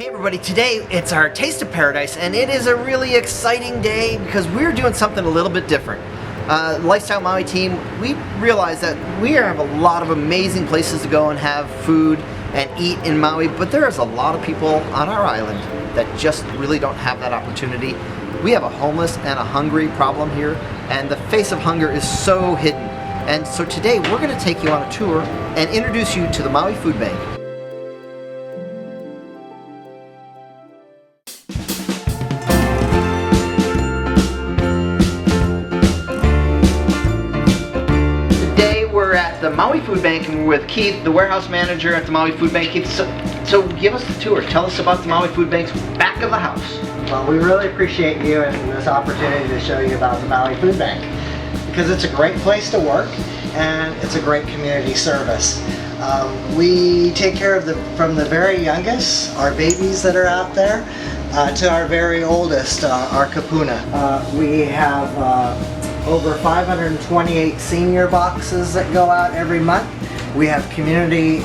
Hey everybody, today it's our Taste of Paradise and it is a really exciting day because we're doing something a little bit different. Lifestyle Maui team, we realize that we have a lot of amazing places to go and have food and eat in Maui, but there is a lot of people on our island that just really don't have that opportunity. We have a homeless and a hungry problem here, and the face of hunger is so hidden. And so today we're going to take you on a tour and introduce you to the Maui Food Bank. We're at the Maui Food Bank and we're with Keith, the warehouse manager at the Maui Food Bank. Keith, so give us the tour. Tell us about the Maui Food Bank's back of the house. Well, we really appreciate you and this opportunity to show you about the Maui Food Bank because it's a great place to work and it's a great community service. We take care of from the very youngest, our babies that are out there, to our very oldest, our kapuna. We have over 528 senior boxes that go out every month. We have community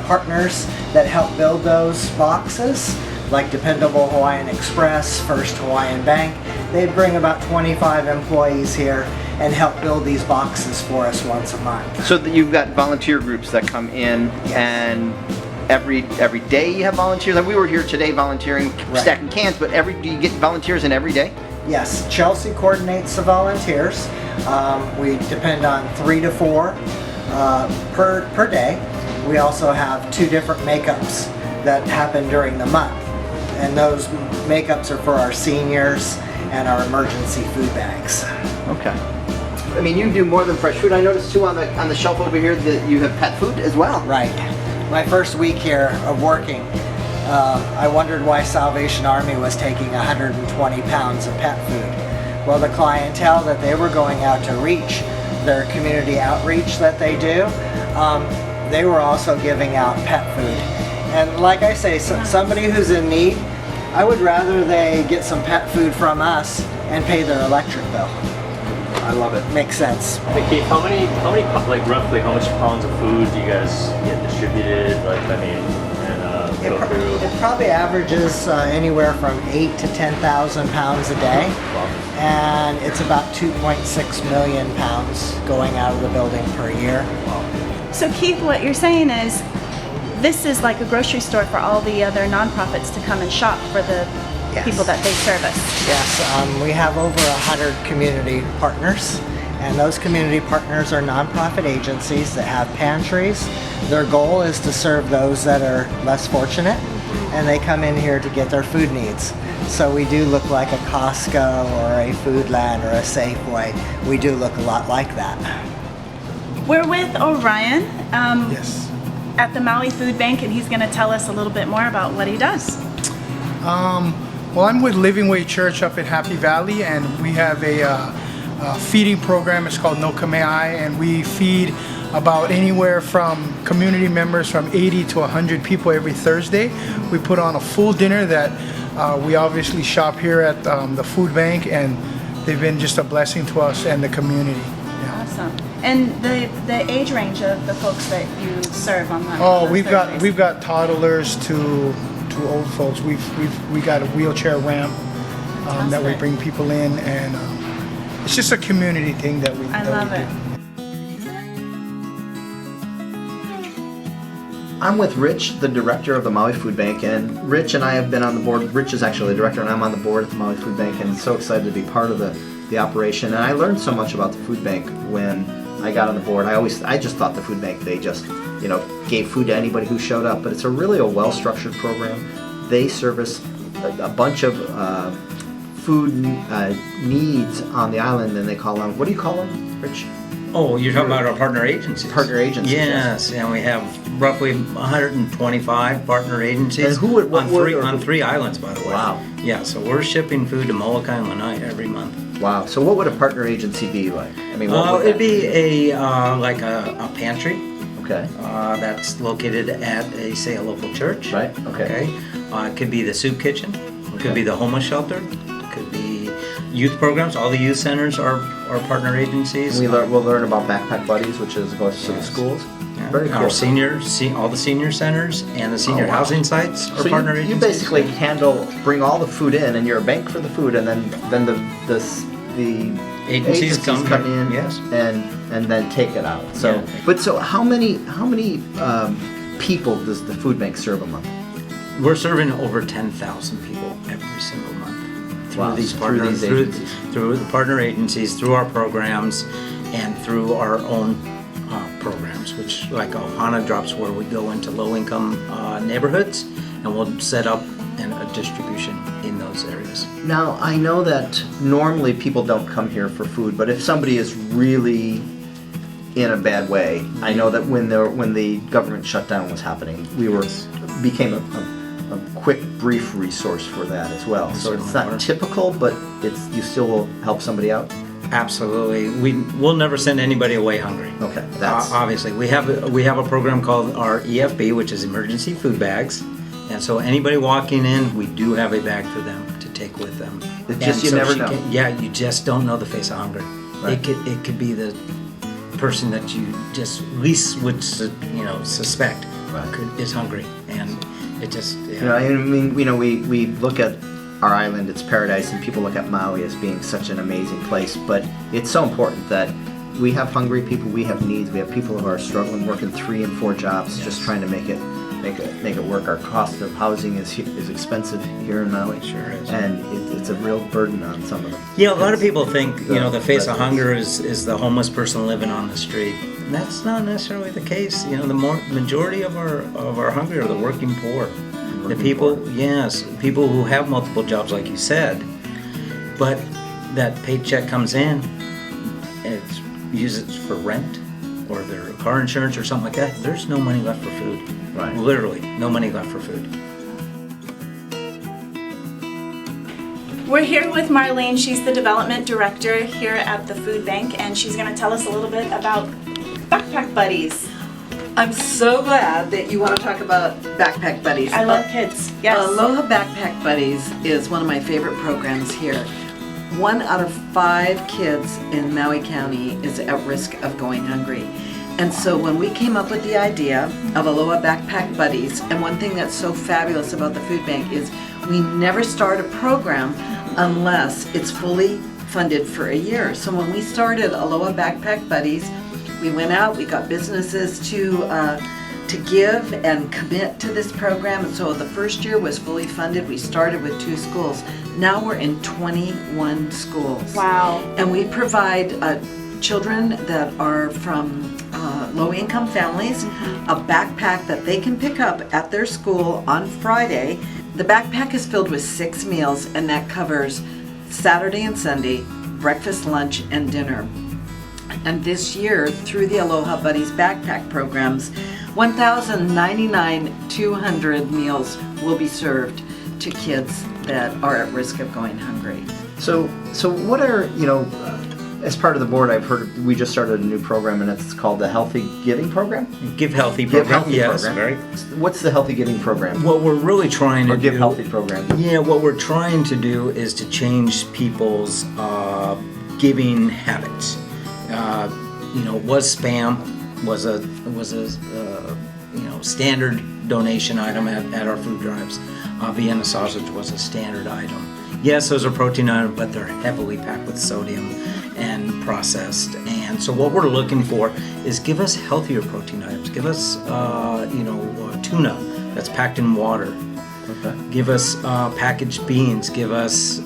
partners that help build those boxes, like Dependable Hawaiian Express, First Hawaiian Bank. They bring about 25 employees here and help build these boxes for us once a month. So that you've got volunteer groups that come in, yes. And every day you have volunteers. Like we were here today volunteering, right. Stacking cans, but do you get volunteers in every day? Yes, Chelsea coordinates the volunteers. We depend on 3 to 4 per day. We also have 2 different makeups that happen during the month. And those makeups are for our seniors and our emergency food bags. Okay. I mean, you do more than fresh food. I noticed too on the shelf over here that you have pet food as well. Right. My first week here of working, I wondered why Salvation Army was taking 120 pounds of pet food. Well, the clientele that they were going out to reach, their community outreach that they do, they were also giving out pet food. And like I say, somebody who's in need, I would rather they get some pet food from us and pay their electric bill. I love it. Makes sense. Hey Keith, how many, like roughly how much pounds of food do you guys get distributed? Like, I mean, it probably averages anywhere from 8 to 10,000 pounds a day. Wow. And it's about 2.6 million pounds going out of the building per year. Wow. So Keith, what you're saying is this is like a grocery store for all the other nonprofits to come and shop for the people that they service. Yes, we have over 100 community partners, and those community partners are nonprofit agencies that have pantries. Their goal is to serve those that are less fortunate, and they come in here to get their food needs. So we do look like a Costco or a Foodland or a Safeway. We do look a lot like that. We're with Orion Yes. at the Maui Food Bank, and he's going to tell us a little bit more about what he does. Well, I'm with Living Way Church up in Happy Valley, and we have a feeding program. It's called No Kame'ai, and we feed about anywhere from community members from 80 to 100 people every Thursday. We put on a full dinner that we obviously shop here at the food bank, and they've been just a blessing to us and the community. Yeah. Awesome. And the age range of the folks that you serve on that? Oh, we've got toddlers to old folks. We got a wheelchair ramp that we bring people in, and it's just a community thing that we do. I love it. I'm with Rich, the director of the Maui Food Bank, and Rich and I have been on the board. Rich is actually the director, and I'm on the board at the Maui Food Bank, and so excited to be part of the operation. And I learned so much about the food bank when I got on the board. I just thought the food bank, they just gave food to anybody who showed up, but it's a well-structured program. They service a bunch of food needs on the island, and they call them, what do you call them, Rich? Oh, you're talking about our partner agencies. Partner agencies. Yes, and we have roughly 125 partner agencies. And on 3 islands, by the way. Wow. Yeah, so we're shipping food to Molokai and Lanai every month. Wow. So what would a partner agency be like? I mean, what would it'd be like a pantry. Okay. That's located at a local church. Right. Okay. It could be the soup kitchen. It could be the homeless shelter. It could be youth programs. All the youth centers are partner agencies. We'll learn about Backpack Buddies, which goes to the schools. Yeah. Very cool. Our all the senior centers and the senior housing sites are So partner you agencies. basically bring all the food in, and you're a bank for the food, and then the Agencies come in, yes. and then take it out. So, Yeah. but so how many people does the food bank serve a month? We're serving over 10,000 people every single month through Wow, these through partners, these agencies. through the partner agencies, through our programs, and through our own programs, which like Ohana Drops, where we go into low-income neighborhoods, and we'll set up a distribution in those areas. Now, I know that normally people don't come here for food, but if somebody is really in a bad way, I know that when the government shutdown was happening, became a quick, brief resource for that as well. So it's not typical, but you still will help somebody out. Absolutely, we'll never send anybody away hungry. Okay, that's obviously we have a program called our EFB, which is Emergency Food Bags, and so anybody walking in, we do have a bag for them to take with them. It's just you never know. You just don't know the face of hunger. Right. It could be the person that you just least would suspect is hungry, and it just I mean, we look at our island, it's paradise, and people look at Maui as being such an amazing place, but it's so important that we have hungry people, we have needs, we have people who are struggling, working 3 and 4 jobs, just trying to make it work. Our cost of housing is expensive here in Maui. Sure is. And it's a real burden on some of them. A lot of people think the face of hunger is the homeless person living on the street. And that's not necessarily the case. The majority of our hungry are the working poor. The people, people who have multiple jobs, like you said, but that paycheck comes in, it's used for rent or their car insurance or something like that. There's no money left for food. Right. Literally, no money left for food. We're here with Marlene. She's the development director here at the food bank, and she's going to tell us a little bit about Backpack Buddies. I'm so glad that you want to talk about Backpack Buddies. I love kids. Yes. Aloha Backpack Buddies is one of my favorite programs here. 1 out of 5 kids in Maui County is at risk of going hungry. And so when we came up with the idea of Aloha Backpack Buddies, and one thing that's so fabulous about the food bank is we never start a program unless it's fully funded for a year. So when we started Aloha Backpack Buddies, we went out, we got businesses to give and commit to this program. And so the first year was fully funded. We started with 2 schools. Now we're in 21 schools. Wow. And we provide children that are from low-income families a backpack that they can pick up at their school on Friday. The backpack is filled with 6 meals, and that covers Saturday and Sunday, breakfast, lunch, and dinner. And this year, through the Aloha Buddies backpack programs, 1,099,200 meals will be served to kids that are at risk of going hungry. So what are, as part of the board, I've heard we just started a new program, and it's called the Healthy Giving Program? Give Healthy Give program. Healthy Yes, program. What's the Healthy Giving Program? What we're really trying to Or Give do, Healthy program? Yeah, what we're trying to do is to change people's giving habits. Was spam was a standard donation item at our food drives. Vienna sausage was a standard item. Yes, those are protein items, but they're heavily packed with sodium and processed. And so what we're looking for is give us healthier protein items. Give us, tuna that's packed in water. Okay. Give us packaged beans. Give us,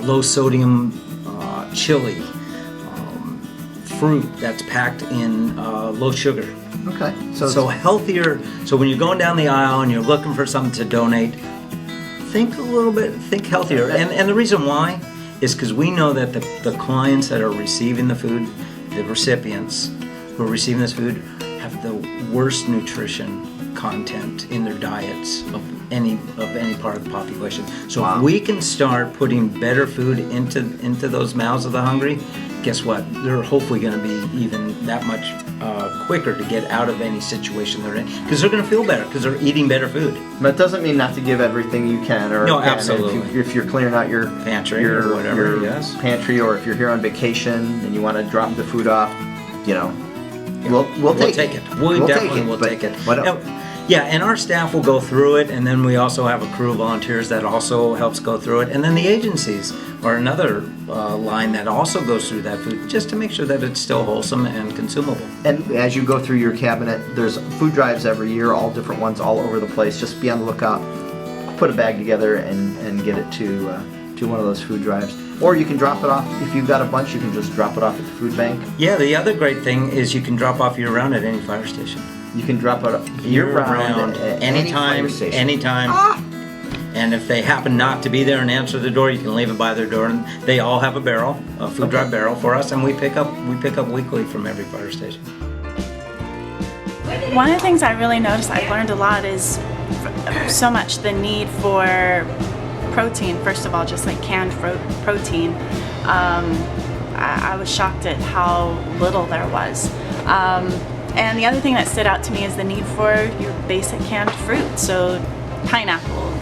low sodium chili. Fruit that's packed in low sugar. Okay. So healthier. So when you're going down the aisle and you're looking for something to donate, think healthier. And the reason why is because we know that the clients that are receiving the food, the recipients who are receiving this food, have the worst nutrition content in their diets of any part of the population. So Wow. if we can start putting better food into those mouths of the hungry, guess what? They're hopefully going to be even that much quicker to get out of any situation they're in, because they're going to feel better because they're eating better food. But it doesn't mean not to give everything you can, or No, can. absolutely. If you're clearing out your Pantry or whatever, your yes. pantry, or if you're here on vacation and you want to drop the food off, We'll take it. We We'll take definitely it, will but take it. what else? Yeah, and our staff will go through it, and then we also have a crew of volunteers that also helps go through it, and then the agencies are another line that also goes through that food, just to make sure that it's still wholesome and consumable. And as you go through your cabinet, there's food drives every year, all different ones all over the place. Just be on the lookout. Put a bag together and get it to one of those food drives. Or you can drop it off, if you've got a bunch, you can just drop it off at the food bank. Yeah, the other great thing is you can drop off year-round at any fire station. You can drop it year-round at any fire station. Anytime. And if they happen not to be there and answer the door, you can leave it by their door. And they all have a barrel, a food drive barrel for us, and we pick up weekly from every fire station. One of the things I really noticed, I've learned a lot, is so much the need for protein. First of all, just like canned protein. I was shocked at how little there was. And the other thing that stood out to me is the need for your basic canned fruit. So pineapple,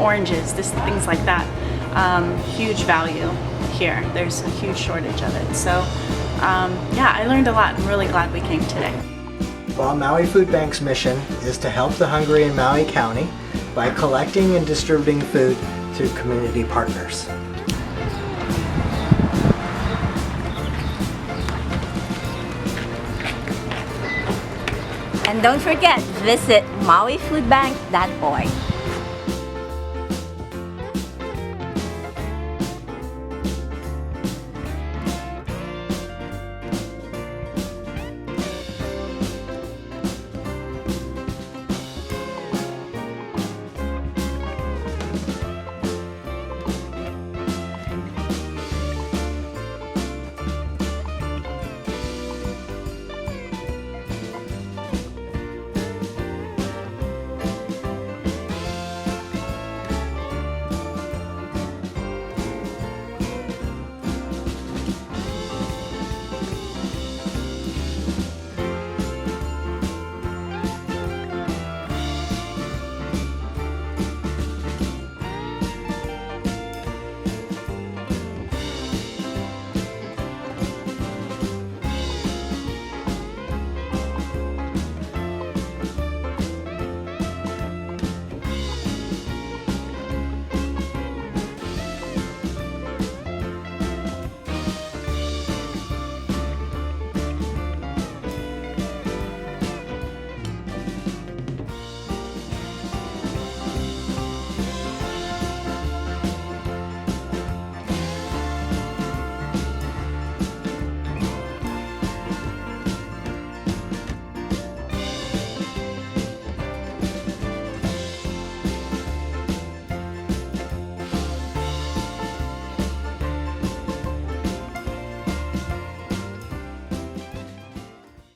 oranges, things like that. Huge value here. There's a huge shortage of it. So yeah, I learned a lot. I'm really glad we came today. Well, Maui Food Bank's mission is to help the hungry in Maui County by collecting and distributing food through community partners. And don't forget, visit mauifoodbank.org.